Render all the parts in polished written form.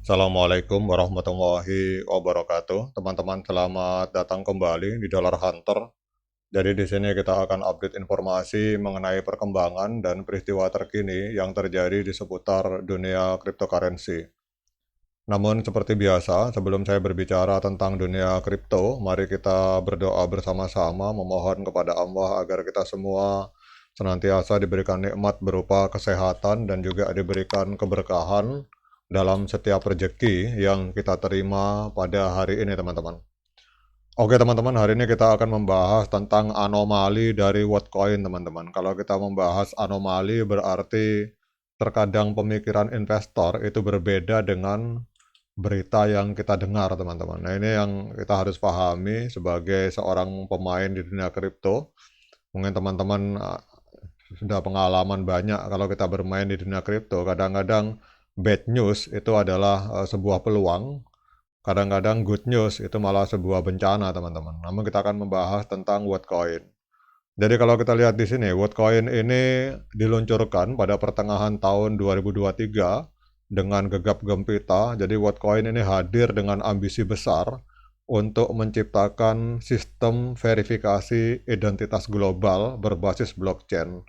Assalamualaikum warahmatullahi wabarakatuh. Teman-teman, selamat datang kembali di Dollar Hunter. Jadi di sini kita akan update informasi mengenai perkembangan dan peristiwa terkini yang terjadi di seputar dunia cryptocurrency. Namun seperti biasa, sebelum saya berbicara tentang dunia kripto, mari kita berdoa bersama-sama memohon kepada Allah agar kita semua senantiasa diberikan nikmat berupa kesehatan dan juga diberikan keberkahan dalam setiap rezeki yang kita terima pada hari ini, teman-teman. Oke, teman-teman, hari ini kita akan membahas tentang anomali dari Worldcoin, teman-teman. Kalau kita membahas anomali berarti terkadang pemikiran investor itu berbeda dengan berita yang kita dengar, teman-teman. Nah, ini yang kita harus pahami sebagai seorang pemain di dunia kripto. Mungkin teman-teman sudah pengalaman banyak kalau kita bermain di dunia kripto. Kadang-kadang bad news itu adalah sebuah peluang. Kadang-kadang good news itu malah sebuah bencana, teman-teman. Namun kita akan membahas tentang Worldcoin. Jadi kalau kita lihat di sini, Worldcoin ini diluncurkan pada pertengahan tahun 2023 dengan gegap gempita. Jadi Worldcoin ini hadir dengan ambisi besar untuk menciptakan sistem verifikasi identitas global berbasis blockchain.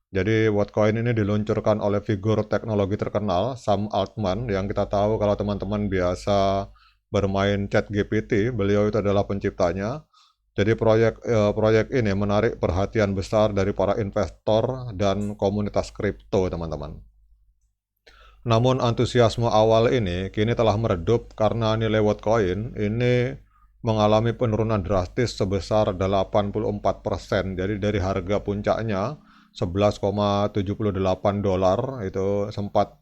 Jadi Worldcoin ini diluncurkan oleh figur teknologi terkenal Sam Altman, yang kita tahu kalau teman-teman biasa bermain ChatGPT, beliau itu adalah penciptanya. Jadi proyek ini menarik perhatian besar dari para investor dan komunitas kripto, teman-teman. Namun antusiasme awal ini kini telah meredup karena nilai Worldcoin ini mengalami penurunan drastis sebesar 84%. Jadi dari harga puncaknya 11,78 dolar itu sempat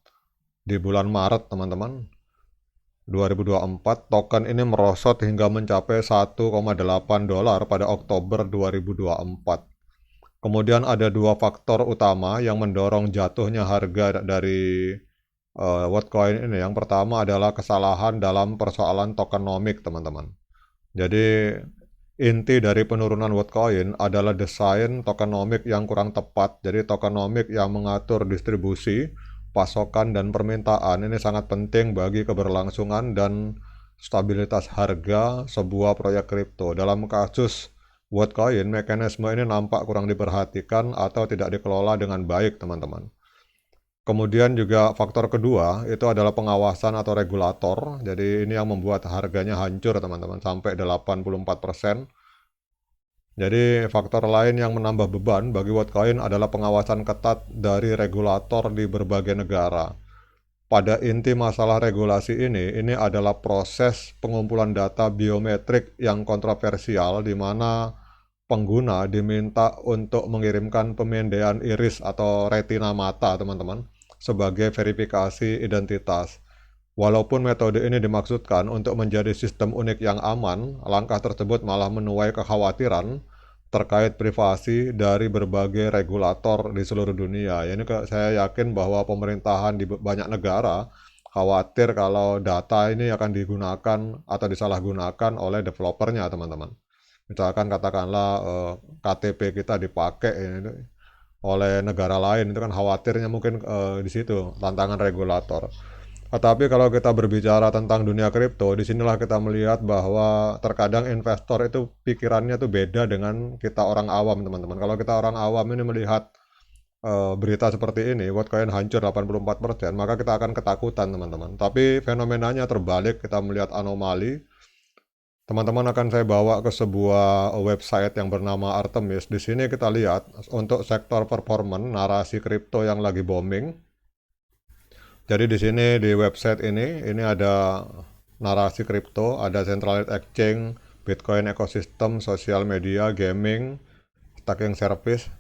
di bulan Maret, teman-teman, 2024, token ini merosot hingga mencapai 1,8 dolar pada Oktober 2024. Kemudian ada dua faktor utama yang mendorong jatuhnya harga dari Worldcoin ini. Yang pertama adalah kesalahan dalam persoalan tokenomic, teman-teman. Jadi inti dari penurunan Worldcoin adalah desain tokenomic yang kurang tepat. Jadi tokenomic yang mengatur distribusi, pasokan, dan permintaan ini sangat penting bagi keberlangsungan dan stabilitas harga sebuah proyek kripto. Dalam kasus Worldcoin, mekanisme ini nampak kurang diperhatikan atau tidak dikelola dengan baik, teman-teman. Kemudian juga faktor kedua itu adalah pengawasan atau regulator. Jadi ini yang membuat harganya hancur, teman-teman, sampai 84%. Jadi faktor lain yang menambah beban bagi Worldcoin adalah pengawasan ketat dari regulator di berbagai negara. Pada inti masalah regulasi ini adalah proses pengumpulan data biometrik yang kontroversial, di mana pengguna diminta untuk mengirimkan pemindaian iris atau retina mata, teman-teman, sebagai verifikasi identitas. Walaupun metode ini dimaksudkan untuk menjadi sistem unik yang aman, langkah tersebut malah menuai kekhawatiran terkait privasi dari berbagai regulator di seluruh dunia. Ini saya yakin bahwa pemerintahan di banyak negara khawatir kalau data ini akan digunakan atau disalahgunakan oleh developernya, teman-teman. Misalkan katakanlah KTP kita dipakai oleh negara lain, itu kan khawatirnya mungkin di situ tantangan regulator. Tetapi kalau kita berbicara tentang dunia kripto, disinilah kita melihat bahwa terkadang investor itu pikirannya tuh beda dengan kita orang awam, teman-teman. Kalau kita orang awam ini melihat berita seperti ini, Worldcoin hancur 84%, maka kita akan ketakutan, teman-teman. Tapi fenomenanya terbalik, kita melihat anomali. Teman-teman, akan saya bawa ke sebuah website yang bernama Artemis. Di sini kita lihat untuk sektor performance narasi kripto yang lagi booming. Jadi di sini di website ini ada narasi kripto, ada centralized exchange, Bitcoin ecosystem, sosial media, gaming, staking service.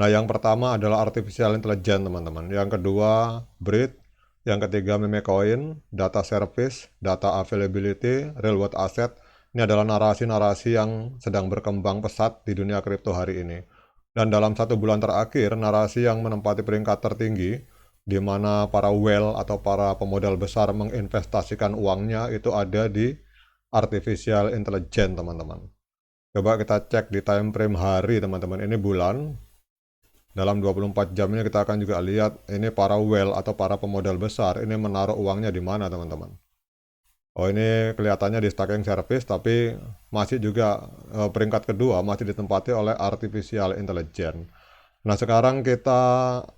Nah, yang pertama adalah artificial intelligence, teman-teman. Yang kedua, Brit. Yang ketiga, meme coin, data service, data availability, real world asset. Ini adalah narasi-narasi yang sedang berkembang pesat di dunia kripto hari ini. Dan dalam 1 bulan terakhir, narasi yang menempati peringkat tertinggi, di mana para whale atau para pemodal besar menginvestasikan uangnya, itu ada di artificial intelligence, teman-teman. Coba kita cek di time frame hari, teman-teman. Ini bulan. Dalam 24 jam ini kita akan juga lihat ini para whale atau para pemodal besar ini menaruh uangnya di mana, teman-teman. Oh, ini kelihatannya di stacking service, tapi masih juga peringkat kedua masih ditempati oleh artificial intelligence. Nah, sekarang kita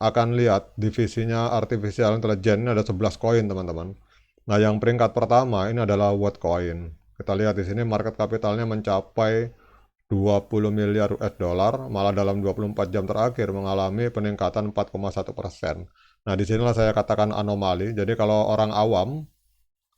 akan lihat divisinya artificial intelligence ini ada 11 koin, teman-teman. Nah, yang peringkat pertama ini adalah Wattcoin. Kita lihat di sini market kapitalnya mencapai 20 miliar US dollar, malah dalam 24 jam terakhir mengalami peningkatan 4,1%. Nah, disinilah saya katakan anomali. Jadi kalau orang awam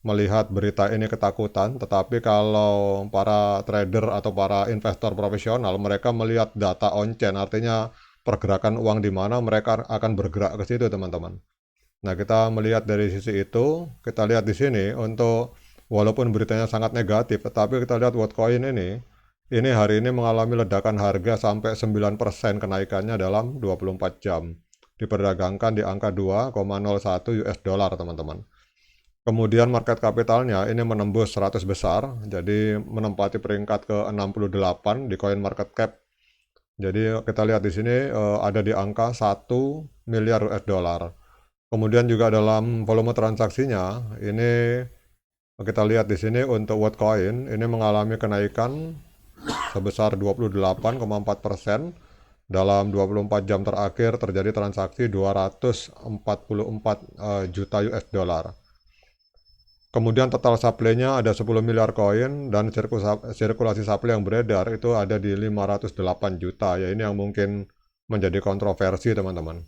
melihat berita ini ketakutan, tetapi kalau para trader atau para investor profesional, mereka melihat data on-chain, artinya pergerakan uang di mana mereka akan bergerak ke situ, teman-teman. Nah, kita melihat dari sisi itu, kita lihat di sini untuk walaupun beritanya sangat negatif, tetapi kita lihat Wattcoin ini hari ini mengalami ledakan harga sampai 9% kenaikannya dalam 24 jam. Diperdagangkan di angka 2,01 US dollar, teman-teman. Kemudian market kapitalnya ini menembus 100 besar, jadi menempati peringkat ke-68 di coin market cap. Jadi kita lihat di sini ada di angka 1 miliar US dollar. Kemudian juga dalam volume transaksinya ini kita lihat di sini untuk Wattcoin ini mengalami kenaikan sebesar 28,4%. Dalam 24 jam terakhir terjadi transaksi 244 juta US dollar. Kemudian total supply-nya ada 10 miliar koin dan sirkulasi supply yang beredar itu ada di 508 juta. Ya, ini yang mungkin menjadi kontroversi, teman-teman.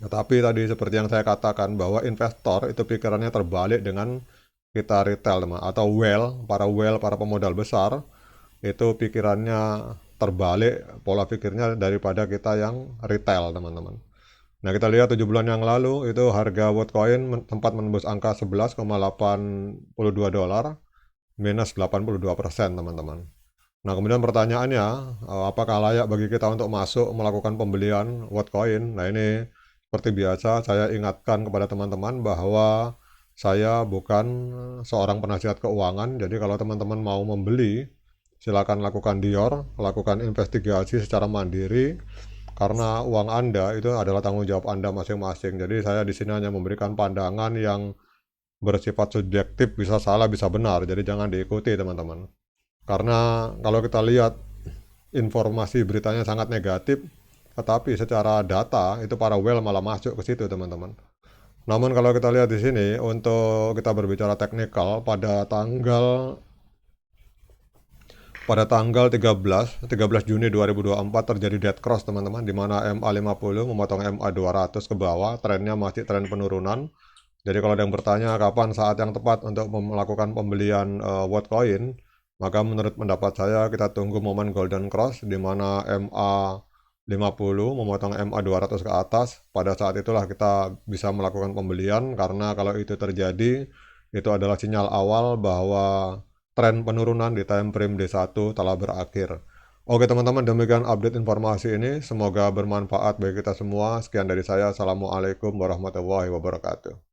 Tetapi tadi seperti yang saya katakan bahwa investor itu pikirannya terbalik dengan kita retail, teman, atau para pemodal besar itu pikirannya terbalik pola pikirnya daripada kita yang retail, teman-teman. Nah, kita lihat 7 bulan yang lalu itu harga Wattcoin sempat menembus angka 11,82 dolar minus 82%, teman-teman. Nah, kemudian pertanyaannya, apakah layak bagi kita untuk masuk melakukan pembelian Wattcoin? Nah, ini seperti biasa saya ingatkan kepada teman-teman bahwa saya bukan seorang penasihat keuangan. Jadi kalau teman-teman mau membeli, silakan lakukan dior, lakukan investigasi secara mandiri karena uang Anda itu adalah tanggung jawab Anda masing-masing. Jadi saya di sini hanya memberikan pandangan yang bersifat subjektif, bisa salah, bisa benar. Jadi jangan diikuti, teman-teman. Karena kalau kita lihat informasi beritanya sangat negatif, tetapi secara data itu para whale malah masuk ke situ, teman-teman. Namun kalau kita lihat di sini untuk kita berbicara teknikal pada tanggal 13 Juni 2024 terjadi dead cross, teman-teman, di mana MA50 memotong MA200 ke bawah, trennya masih tren penurunan. Jadi kalau ada yang bertanya kapan saat yang tepat untuk melakukan pembelian Wattcoin, maka menurut pendapat saya kita tunggu momen golden cross di mana MA50 memotong MA200 ke atas. Pada saat itulah kita bisa melakukan pembelian, karena kalau itu terjadi, itu adalah sinyal awal bahwa tren penurunan di time frame D1 telah berakhir. Oke, teman-teman, demikian update informasi ini. Semoga bermanfaat bagi kita semua. Sekian dari saya. Assalamualaikum warahmatullahi wabarakatuh.